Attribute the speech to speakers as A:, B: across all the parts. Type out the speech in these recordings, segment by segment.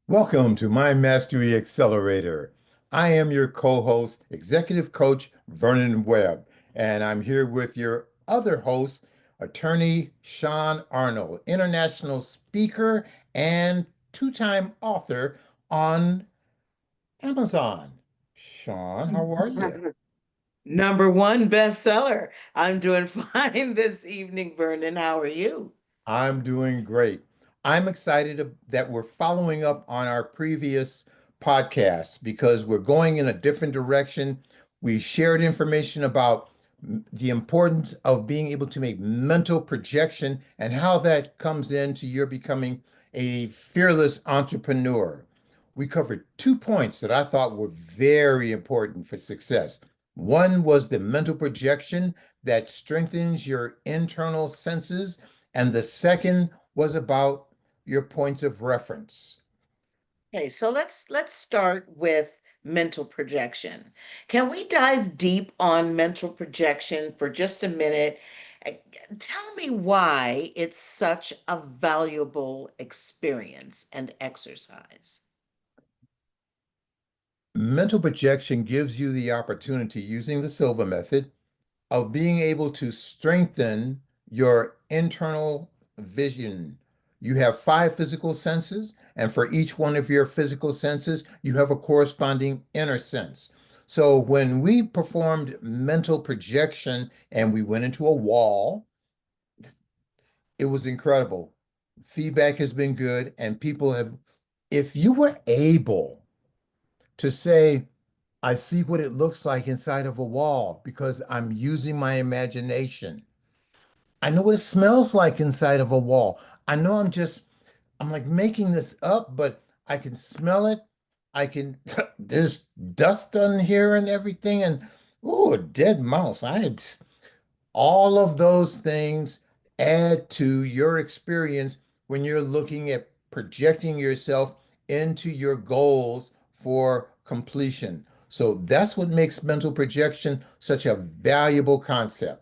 A: Welcome to MindMastery Accelerator. I am your co-host, Executive Coach Vernon Webb, and I'm here with your other host, Attorney Sean Arnold, international speaker and two-time author on Amazon. Sean, how are you?
B: Number one bestseller. I'm doing fine this evening, Vernon. How are you?
A: I'm doing great. I'm excited that we're following up on our previous podcast because we're going in a different direction. We shared information about the importance of being able to make mental projection and how that comes into your becoming a fearless entrepreneur. We covered 2 points that I thought were very important for success. One was the mental projection that strengthens your internal senses, and the second was about your points of reference.
B: Okay, so let's start with mental projection. Can we dive deep on mental projection for just a minute? Uh, Tell me why it's such a valuable experience and exercise.
A: Mental projection gives you the opportunity, using the Silva method, of being able to strengthen your internal vision. You have five physical senses, and for each one of your physical senses, you have a corresponding inner sense. So when we performed mental projection and we went into a wall, it was incredible. Feedback has been good, and people have, if you were able to say, I see what it looks like inside of a wall because I'm using my imagination. I know what it smells like inside of a wall. I know I'm like making this up, but I can smell it. I can, there's dust on here and everything. And, ooh, a dead mouse. All of those things add to your experience when you're looking at projecting yourself into your goals for completion. So that's what makes mental projection such a valuable concept.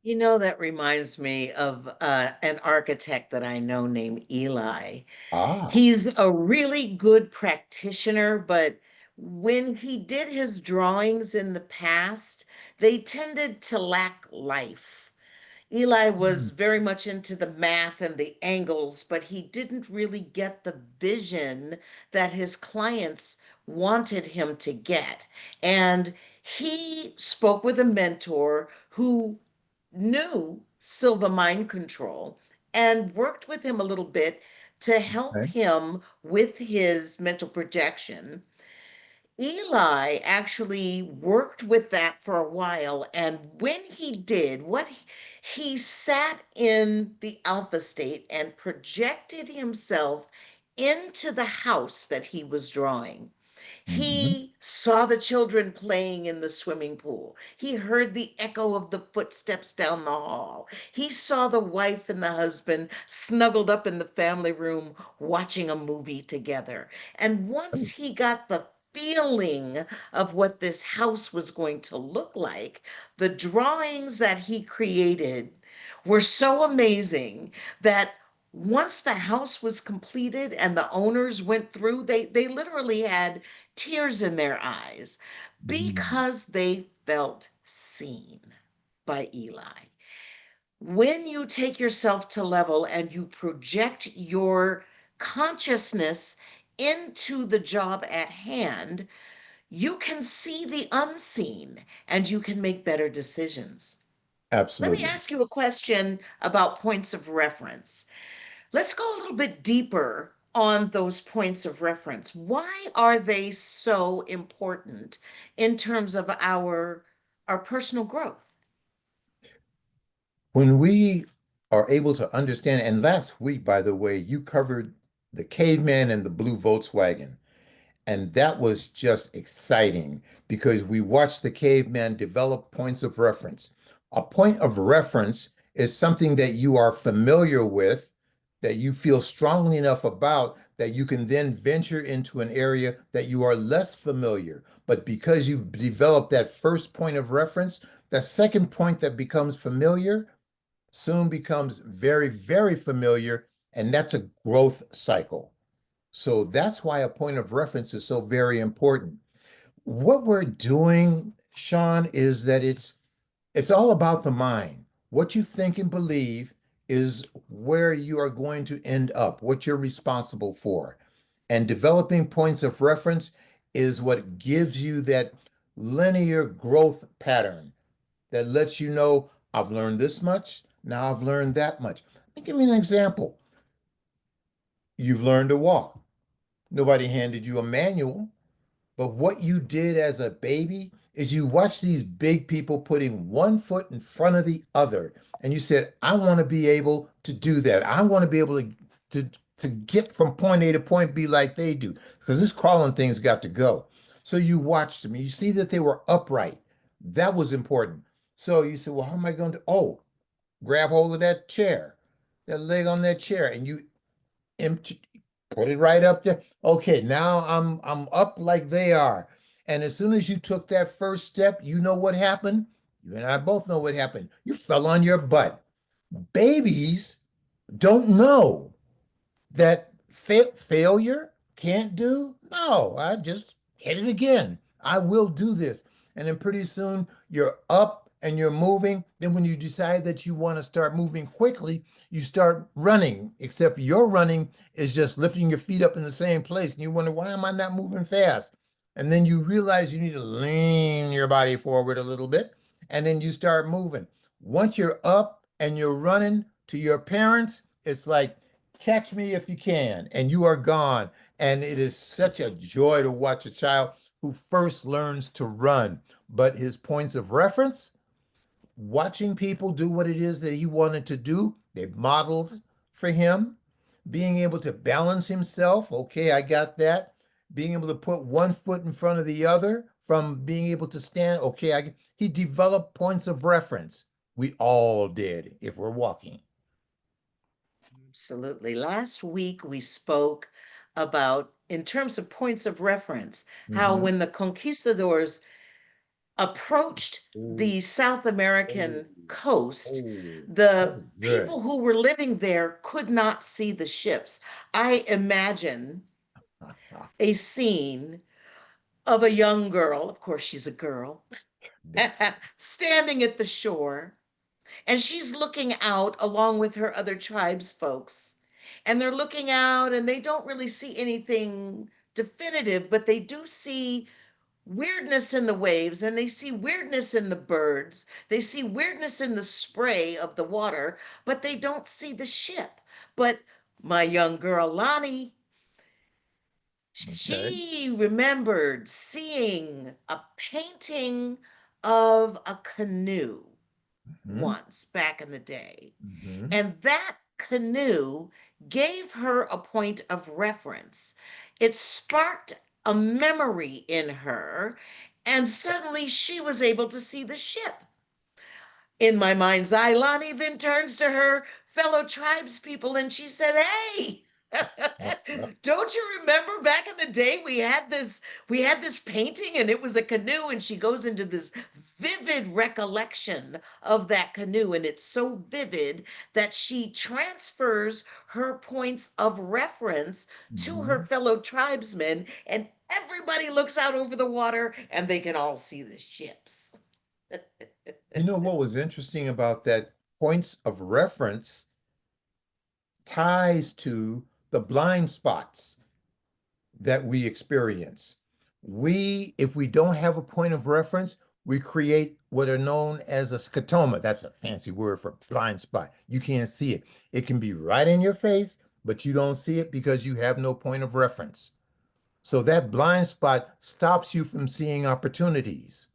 B: You know, that reminds me of an architect that I know named Eli.
A: Ah,
B: He's a really good practitioner, but when he did his drawings in the past, they tended to lack life. Eli was very much into the math and the angles, but he didn't really get the vision that his clients wanted him to get. And he spoke with a mentor who knew Silva mind control and worked with him a little bit to help
A: okay.
B: him with his mental projection. Eli actually worked with that for a while, and when he did, he sat in the alpha state and projected himself into the house that he was drawing.
A: Mhm.
B: He saw the children playing in the swimming pool. He heard the echo of the footsteps down the hall. He saw the wife and the husband snuggled up in the family room watching a movie together. And once he got the feeling of what this house was going to look like, the drawings that he created were so amazing that once the house was completed and the owners went through, they literally had tears in their eyes
A: Mhm.
B: because they felt seen by Eli. When you take yourself to level and you project your consciousness into the job at hand, you can see the unseen and you can make better decisions. Let me
A: Absolutely.
B: ask you a question about points of reference. Let's go a little bit deeper on those points of reference. Why are they so important in terms of our personal growth?
A: When we are able to understand, and last week, by the way, you covered the caveman and the blue Volkswagen. And that was just exciting because we watched the caveman develop points of reference. A point of reference is something that you are familiar with, that you feel strongly enough about, that you can then venture into an area that you are less familiar. But because you've developed that first point of reference, the second point that becomes familiar soon becomes very, very familiar. And that's a growth cycle. So that's why a point of reference is so very important. What we're doing, Sean, is that it's all about the mind. What you think and believe is where you are going to end up, what you're responsible for. And developing points of reference is what gives you that linear growth pattern that lets you know, I've learned this much, now I've learned that much. Let me give you an example. You've learned to walk. Nobody handed you a manual. But what you did as a baby is you watched these big people putting one foot in front of the other. And you said, I want to be able to do that. I want to be able to, to get from point A to point B like they do. Because this crawling thing's got to go. So you watched them. You see that they were upright. That was important. So you said, well, how am I going to? Oh, grab hold of that chair, that leg on that chair. And you empty, put it right up there. Okay, now I'm up like they are. And as soon as you took that first step, you know what happened? You and I both know what happened. You fell on your butt. Babies don't know that failure can't do? No, I just hit it again. I will do this. And then pretty soon you're up and you're moving. Then when you decide that you want to start moving quickly, you start running, except your running is just lifting your feet up in the same place. And you wonder, why am I not moving fast? And then you realize you need to lean your body forward a little bit. And then you start moving. Once you're up and you're running to your parents, it's like, catch me if you can, and you are gone. And it is such a joy to watch a child who first learns to run, but his points of reference, watching people do what it is that he wanted to do, they modeled for him, being able to balance himself. Okay, I got that. Being able to put one foot in front of the other, from being able to stand. Okay, he developed points of reference. We all did if we're walking.
B: Absolutely. Last week we spoke about, in terms of points of reference, how
A: Hmm.
B: when the conquistadors approached
A: Oh,
B: the South
A: oh,
B: American coast,
A: oh, that
B: the
A: was good.
B: people who were living there could not see the ships. I imagine a scene of a young girl, of course, she's a girl, standing at the shore, and she's looking out along with her other tribes folks. And they're looking out and they don't really see anything definitive, but they do see weirdness in the waves and they see weirdness in the birds. They see weirdness in the spray of the water, but they don't see the ship. But my young girl, Lonnie,
A: Okay.
B: she remembered seeing a painting of a canoe
A: Hmm.
B: once back in the day.
A: Hmm.
B: And that canoe gave her a point of reference. It sparked a memory in her, and suddenly she was able to see the ship. In my mind's eye, Lonnie then turns to her fellow tribespeople and she said, "Hey, don't you remember back in the day we had this painting and it was a canoe?" And she goes into this vivid recollection of that canoe, and it's so vivid that she transfers her points of reference to her
A: Hmm.
B: fellow tribesmen, and everybody looks out over the water and they can all see the ships.
A: You know what was interesting about that points of reference ties to the blind spots that we experience. If we don't have a point of reference, we create what are known as a scotoma. That's a fancy word for blind spot. You can't see it. It can be right in your face, but you don't see it because you have no point of reference. So that blind spot stops you from seeing opportunities.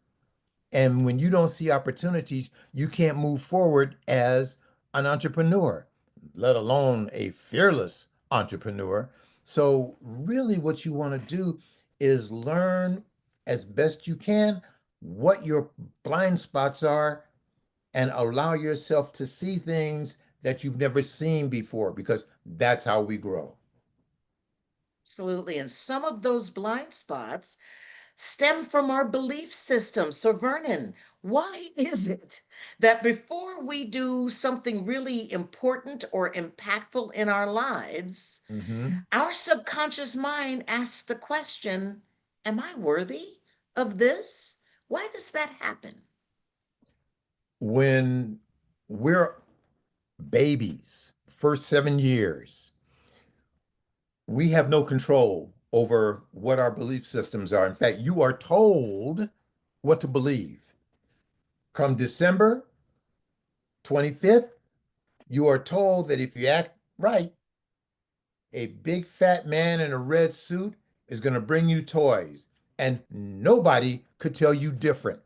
A: And when you don't see opportunities, you can't move forward as an entrepreneur, let alone a fearless entrepreneur. So, really, what you want to do is learn as best you can what your blind spots are and allow yourself to see things that you've never seen before, because that's how we grow.
B: Absolutely. And some of those blind spots stem from our belief system. So, Vernon, Why is it that before we do something really important or impactful in our lives,
A: Mhm.
B: our subconscious mind asks the question, am I worthy of this? Why does that happen?
A: When we're babies, first 7 years, we have no control over what our belief systems are. In fact, you are told what to believe. Come December 25th, you are told that if you act right, a big fat man in a red suit is going to bring you toys, and nobody could tell you different.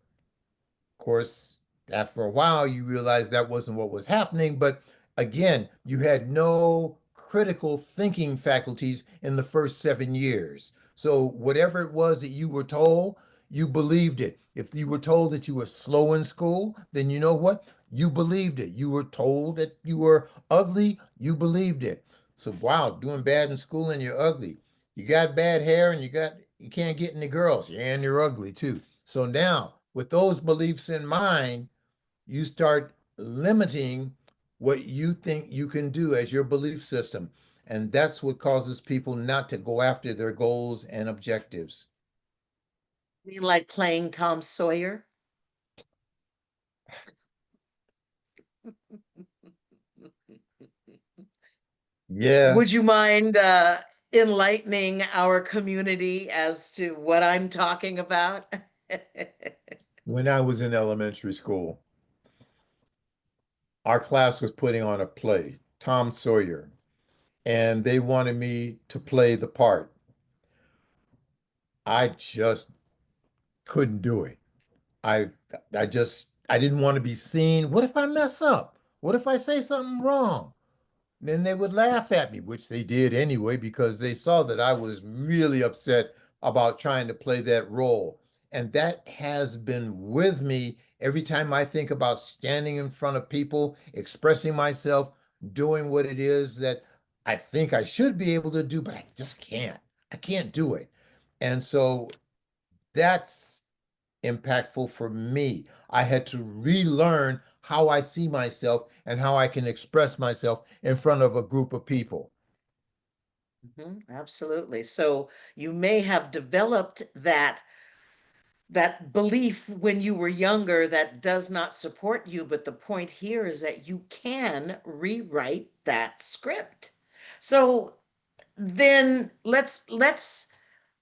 A: Of course, after a while, you realize that wasn't what was happening. But again, you had no critical thinking faculties in the first 7 years. So whatever it was that you were told, you believed it. If you were told that you were slow in school, then you know what? You believed it. You were told that you were ugly, you believed it. So wow, doing bad in school and you're ugly. You got bad hair and you can't get any girls. Yeah, and you're ugly too. So now, with those beliefs in mind, you start limiting what you think you can do as your belief system. And that's what causes people not to go after their goals and objectives.
B: I mean, like playing Tom Sawyer? Would you
A: Yes,
B: mind enlightening our community as to what I'm talking about?
A: when I was in elementary school, our class was putting on a play, Tom Sawyer, and they wanted me to play the part. I just couldn't do it. I I didn't want to be seen. What if I mess up? What if I say something wrong? Then they would laugh at me, which they did anyway, because they saw that I was really upset about trying to play that role. And that has been with me every time I think about standing in front of people, expressing myself, doing what it is that I think I should be able to do, but I just can't. I can't do it. And so that's impactful for me. I had to relearn how I see myself and how I can express myself in front of a group of people.
B: Mhm, absolutely. So you may have developed that belief when you were younger that does not support you, but the point here is that you can rewrite that script. So then let's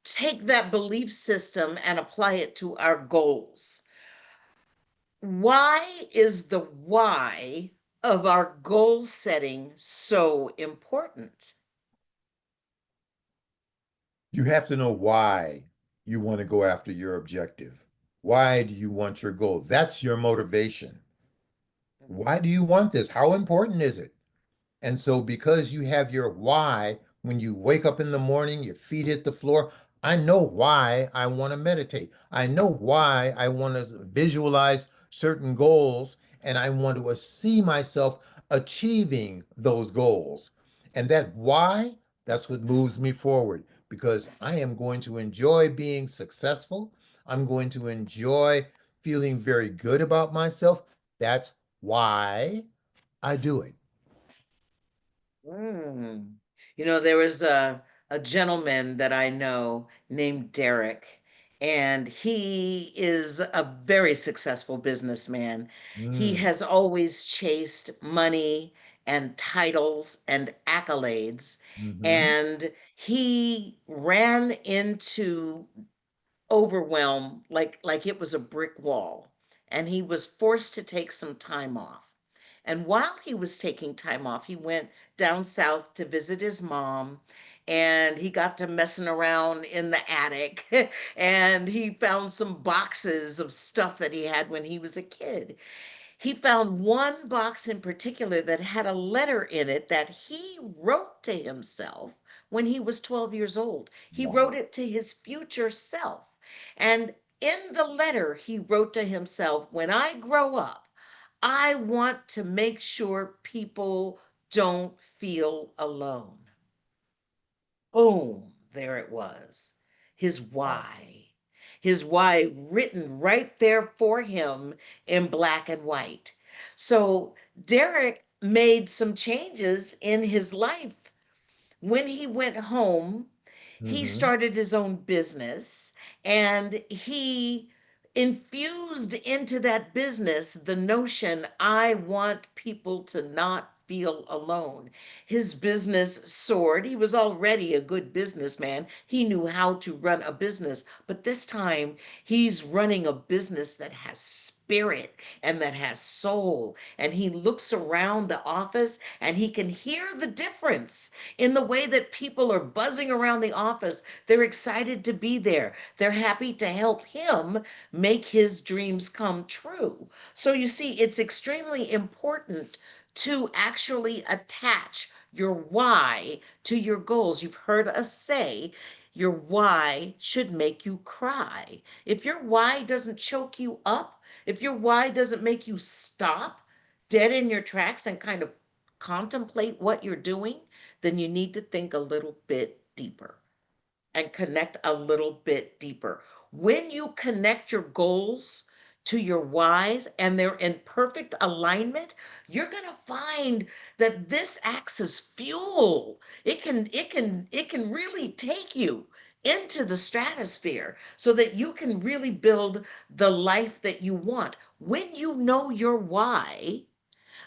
B: take that belief system and apply it to our goals. Why is the why of our goal setting so important?
A: You have to know why you want to go after your objective. Why do you want your goal? That's your motivation. Why do you want this? How important is it? And so, because you have your why, when you wake up in the morning, your feet hit the floor, I know why I want to meditate. I know why I want to visualize certain goals, and I want to see myself achieving those goals. And that why, that's what moves me forward because I am going to enjoy being successful. I'm going to enjoy feeling very good about myself. That's why I do it.
B: Mm. You know, there was a gentleman that I know named Derek, and he is a very successful businessman. He
A: Mm.
B: has always chased money and titles and accolades,
A: Hmm.
B: and he ran into overwhelmed like it was a brick wall, and he was forced to take some time off. And while he was taking time off, he went down south to visit his mom, and he got to messing around in the attic and he found some boxes of stuff that he had when he was a kid. He found one box in particular that had a letter in it that he wrote to himself when he was 12 years old. He wrote
A: Wow.
B: it to his future self. And in the letter, he wrote to himself, when I grow up, I want to make sure people don't feel alone. Boom, there it was. His
A: Wow.
B: why. his why written right there for him in black and white. So Derek made some changes in his life. When he went home, he
A: Hmm.
B: started his own business and he infused into that business the notion I want people to not feel alone. His business soared. He was already a good businessman. He knew how to run a business, but this time he's running a business that has spirit and that has soul. And he looks around the office and he can hear the difference in the way that people are buzzing around the office. They're excited to be there. They're happy to help him make his dreams come true. So you see, it's extremely important to actually attach your why to your goals. You've heard us say your why should make you cry. If your why doesn't choke you up, if your why doesn't make you stop dead in your tracks and kind of contemplate what you're doing, then you need to think a little bit deeper and connect a little bit deeper. When you connect your goals to your whys and they're in perfect alignment, you're going to find that this acts as fuel. It can really take you into the stratosphere so that you can really build the life that you want. When you know your why,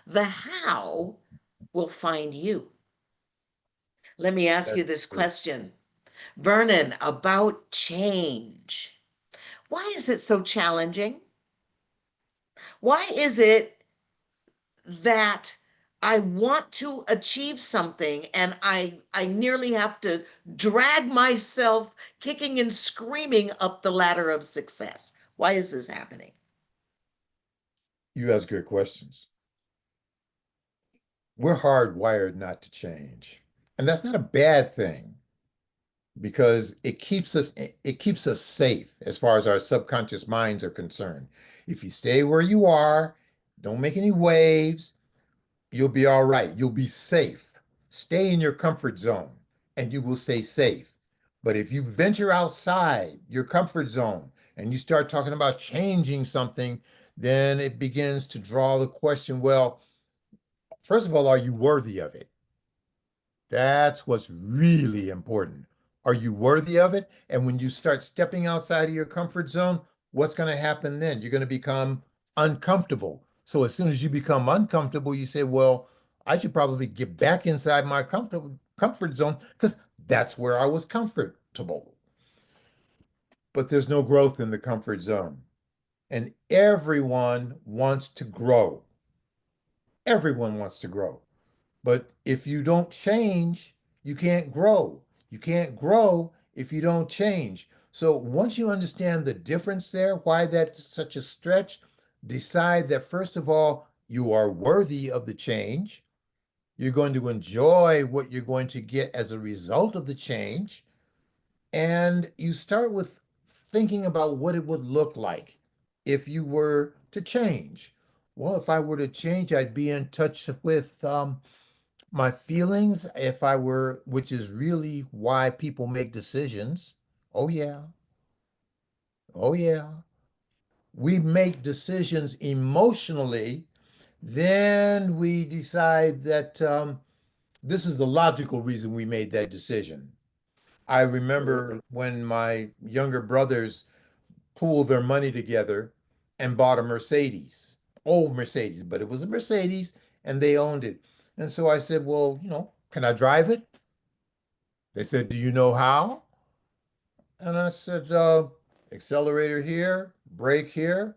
B: the how will find you. Let me ask you
A: That's
B: this
A: true.
B: question, Vernon, about change. Why is it so challenging? Why is it that I want to achieve something and I nearly have to drag myself kicking and screaming up the ladder of success? Why is this happening?
A: You ask good questions. We're hardwired not to change. And that's not a bad thing because it keeps us safe as far as our subconscious minds are concerned. If you stay where you are, don't make any waves, you'll be all right. You'll be safe. Stay in your comfort zone and you will stay safe. But if you venture outside your comfort zone and you start talking about changing something, then it begins to draw the question, well, first of all, are you worthy of it? That's what's really important. Are you worthy of it? And when you start stepping outside of your comfort zone, what's going to happen then? You're going to become uncomfortable. So as soon as you become uncomfortable, you say, well, I should probably get back inside my comfort zone because that's where I was comfortable. But there's no growth in the comfort zone. And everyone wants to grow. Everyone wants to grow. But if you don't change, you can't grow. You can't grow if you don't change. So once you understand the difference there, why that's such a stretch, decide that first of all, you are worthy of the change. You're going to enjoy what you're going to get as a result of the change. And you start with thinking about what it would look like if you were to change. Well, if I were to change, I'd be in touch with my feelings if I were, which is really why people make decisions. Oh, yeah. Oh, yeah. We make decisions emotionally, then we decide that this is the logical reason we made that decision. I remember
B: Absolutely.
A: when my younger brothers pooled their money together and bought a Mercedes, old Mercedes, but it was a Mercedes and they owned it. And so I said, well, can I drive it? They said, do you know how? And I said, accelerator here, brake here.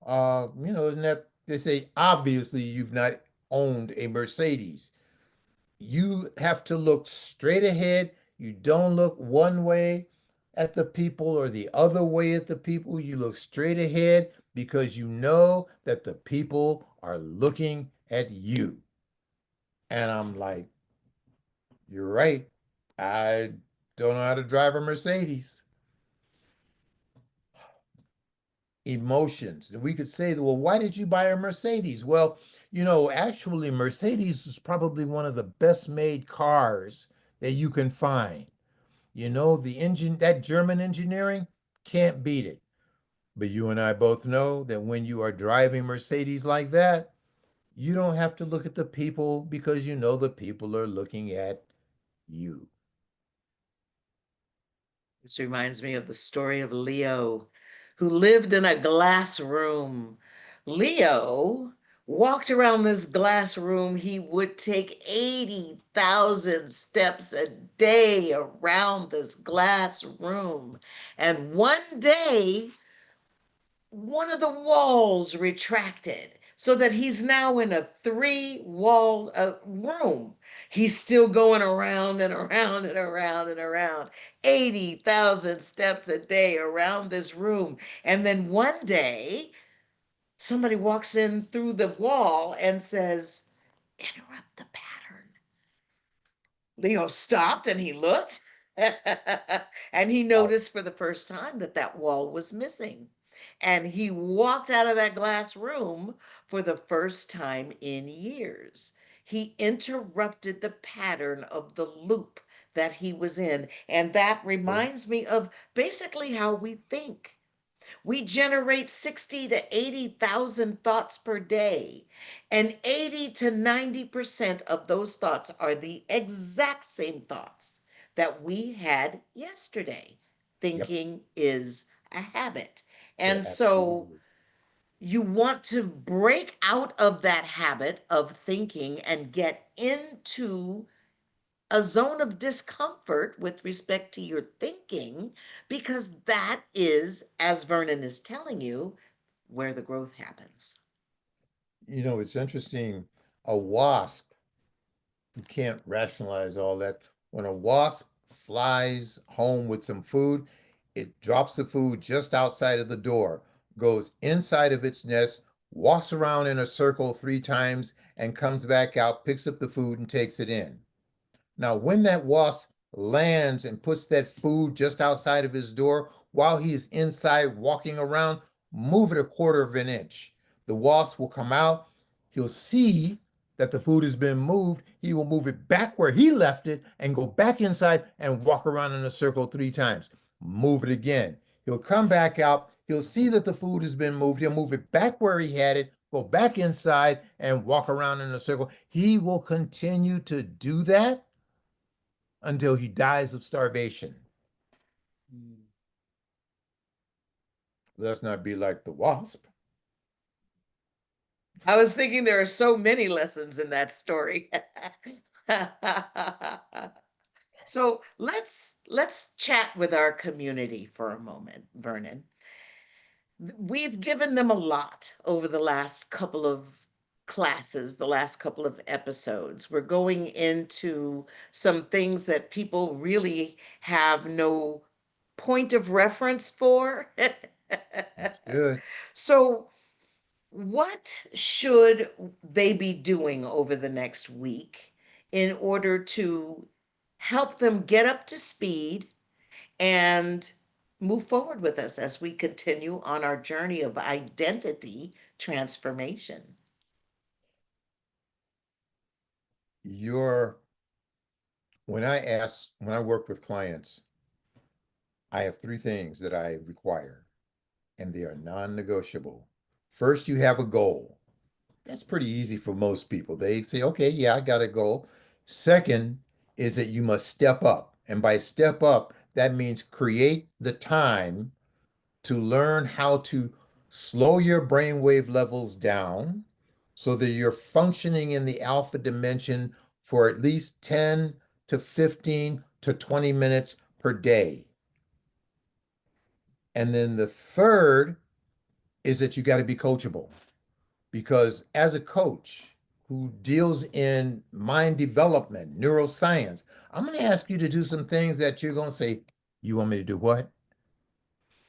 A: Isn't that, they say, obviously you've not owned a Mercedes. You have to look straight ahead. You don't look one way at the people or the other way at the people. You look straight ahead because you know that the people are looking at you. And I'm like, you're right. I don't know how to drive a Mercedes. Emotions. And we could say, well, why did you buy a Mercedes? Well, actually, Mercedes is probably one of the best made cars that you can find. The engine, that German engineering, can't beat it. But you and I both know that when you are driving Mercedes like that, you don't have to look at the people because you know the people are looking at you.
B: This reminds me of the story of Leo, who lived in a glass room. Leo walked around this glass room. He would take 80,000 steps a day around this glass room. And one day, one of the walls retracted so that he's now in a three-wall room. He's still going around and around and around and around, 80,000 steps a day around this room. And then one day, somebody walks in through the wall and says, "Interrupt the pattern." Leo stopped and he looked, and he
A: Wow.
B: noticed for the first time that that wall was missing. And he walked out of that glass room for the first time in years. He interrupted the pattern of the loop that he was in. And that reminds me of basically how we think. We generate 60 to 80,000 thoughts per day, and 80 to 90% of those thoughts are the exact same thoughts that we had yesterday.
A: Yep.
B: Thinking is a habit.
A: It
B: And so
A: absolutely.
B: you want to break out of that habit of thinking and get into a zone of discomfort with respect to your thinking, because that is, as Vernon is telling you, where the growth happens.
A: You know, it's interesting. A wasp, you can't rationalize all that. When a wasp flies home with some food, it drops the food just outside of the door, goes inside of its nest, walks around in a circle 3 times, and comes back out, picks up the food, and takes it in. Now, when that wasp lands and puts that food just outside of his door while he is inside walking around, move it a quarter of an inch. The wasp will come out. He'll see that the food has been moved. He will move it back where he left it and go back inside and walk around in a circle 3 times. Move it again. He'll come back out. He'll see that the food has been moved. He'll move it back where he had it, go back inside and walk around in a circle. He will continue to do that until he dies of starvation. Let's not be like the wasp.
B: I was thinking there are so many lessons in that story. So let's chat with our community for a moment, Vernon. We've given them a lot over the last couple of classes, the last couple of episodes. We're going into some things that people really have no point of reference for.
A: Good.
B: So, what should they be doing over the next week in order to help them get up to speed and move forward with us as we continue on our journey of identity transformation?
A: Your when I work with clients, I have 3 things that I require, and they are non-negotiable. First, you have a goal. That's pretty easy for most people. They say, okay, yeah, I got a goal. Second is that you must step up. And by step up, that means create the time to learn how to slow your brainwave levels down so that you're functioning in the alpha dimension for at least 10 to 15 to 20 minutes per day. And then the third is that you got to be coachable because as a coach who deals in mind development, neuroscience, I'm going to ask you to do some things that you're going to say, you want me to do what?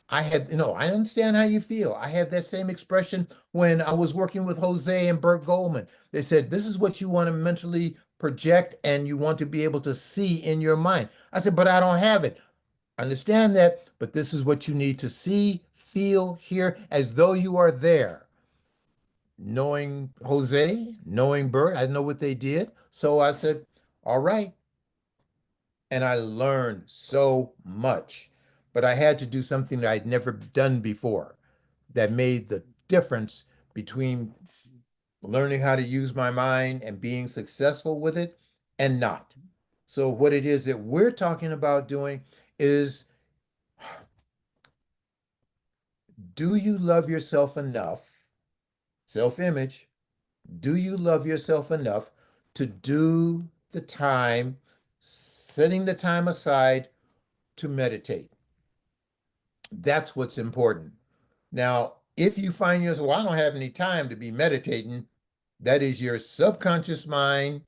A: I understand how you feel. I had that same expression when I was working with Jose and Bert Goldman. They said, this is what you want to mentally project and you want to be able to see in your mind. I said, but I don't have it. I understand that, but this is what you need to see, feel, hear, as though you are there. Knowing Jose, knowing Bert, I know what they did. So I said, all right. And I learned so much, but I had to do something that I'd never done before. that made the difference between learning how to use my mind and being successful with it and not. So, what it is that we're talking about doing is, do you love yourself enough, self image? Do you love yourself enough to do the time, setting the time aside to meditate? That's what's important. Now, if you find yourself, well, I don't have any time to be meditating, that is your subconscious mind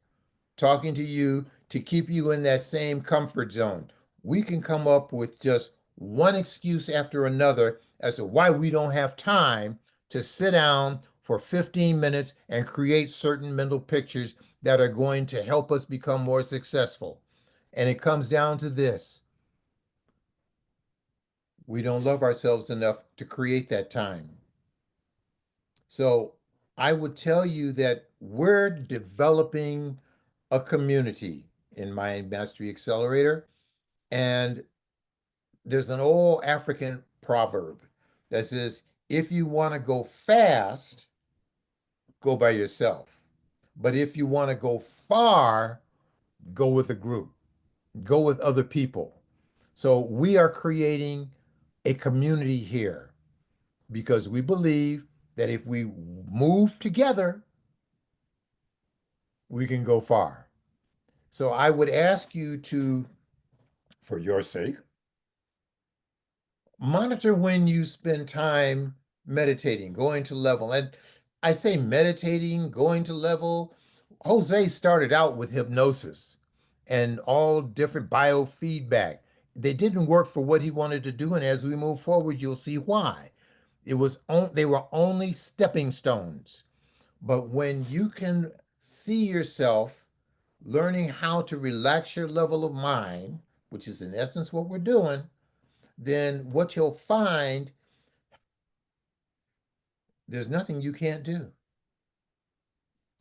A: talking to you to keep you in that same comfort zone. We can come up with just one excuse after another as to why we don't have time to sit down for 15 minutes and create certain mental pictures that are going to help us become more successful. And it comes down to this: we don't love ourselves enough to create that time. So I would tell you that we're developing a community in Mind Mastery Accelerator. And there's an old African proverb that says, if you want to go fast, go by yourself. But if you want to go far, go with a group, go with other people. So we are creating a community here because we believe that if we move together, we can go far. So I would ask you to, for your sake, monitor when you spend time meditating, going to level. And I say meditating, going to level. Jose started out with hypnosis and all different biofeedback. They didn't work for what he wanted to do. And as we move forward, you'll see why. They were only stepping stones. But when you can see yourself learning how to relax your level of mind, which is in essence what we're doing, then what you'll find, there's nothing you can't do.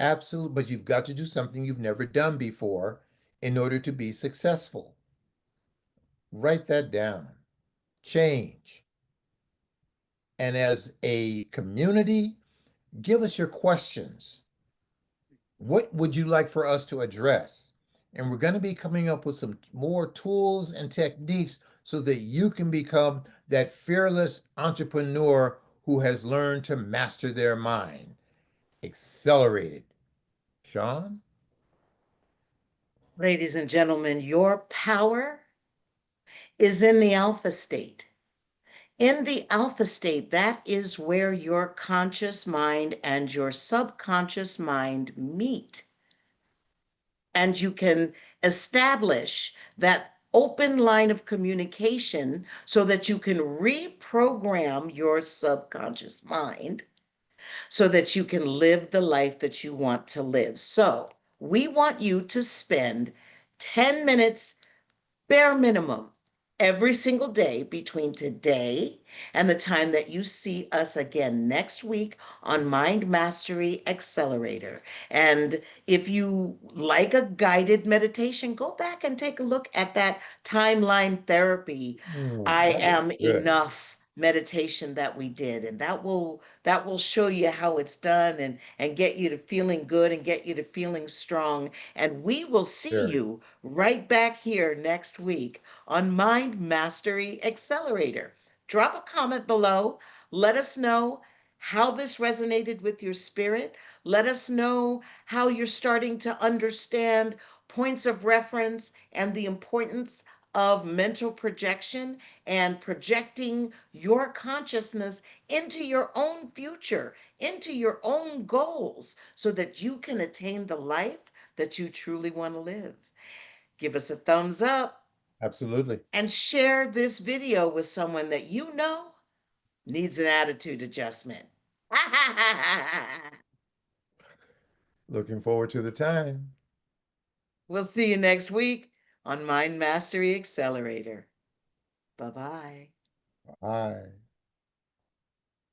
A: Absolutely. But you've got to do something you've never done before in order to be successful. Write that down. Change. And as a community, give us your questions. What would you like for us to address? And we're going to be coming up with some more tools and techniques so that you can become that fearless entrepreneur who has learned to master their mind. Accelerated. Sean?
B: Ladies and gentlemen, your power is in the alpha state. In the alpha state, that is where your conscious mind and your subconscious mind meet. And you can establish that open line of communication so that you can reprogram your subconscious mind so that you can live the life that you want to live. So, we want you to spend 10 minutes bare minimum every single day between today and the time that you see us again next week on Mind Mastery Accelerator. And if you like a guided meditation, go back and take a look at that timeline therapy.
A: Ooh,
B: I
A: that was
B: am
A: good.
B: enough meditation that we did, and that will show you how it's done and get you to feeling good and get you to feeling strong, and we will see
A: Very.
B: you right back here next week on Mind Mastery Accelerator. Drop a comment below. Let us know how this resonated with your spirit. Let us know how you're starting to understand points of reference and the importance of mental projection and projecting your consciousness into your own future, into your own goals, so that you can attain the life that you truly want to live. Give us a thumbs up
A: Absolutely.
B: and share this video with someone that you know needs an attitude adjustment.
A: Looking forward to the time.
B: We'll see you next week on Mind Mastery Accelerator. Bye bye.
A: Bye.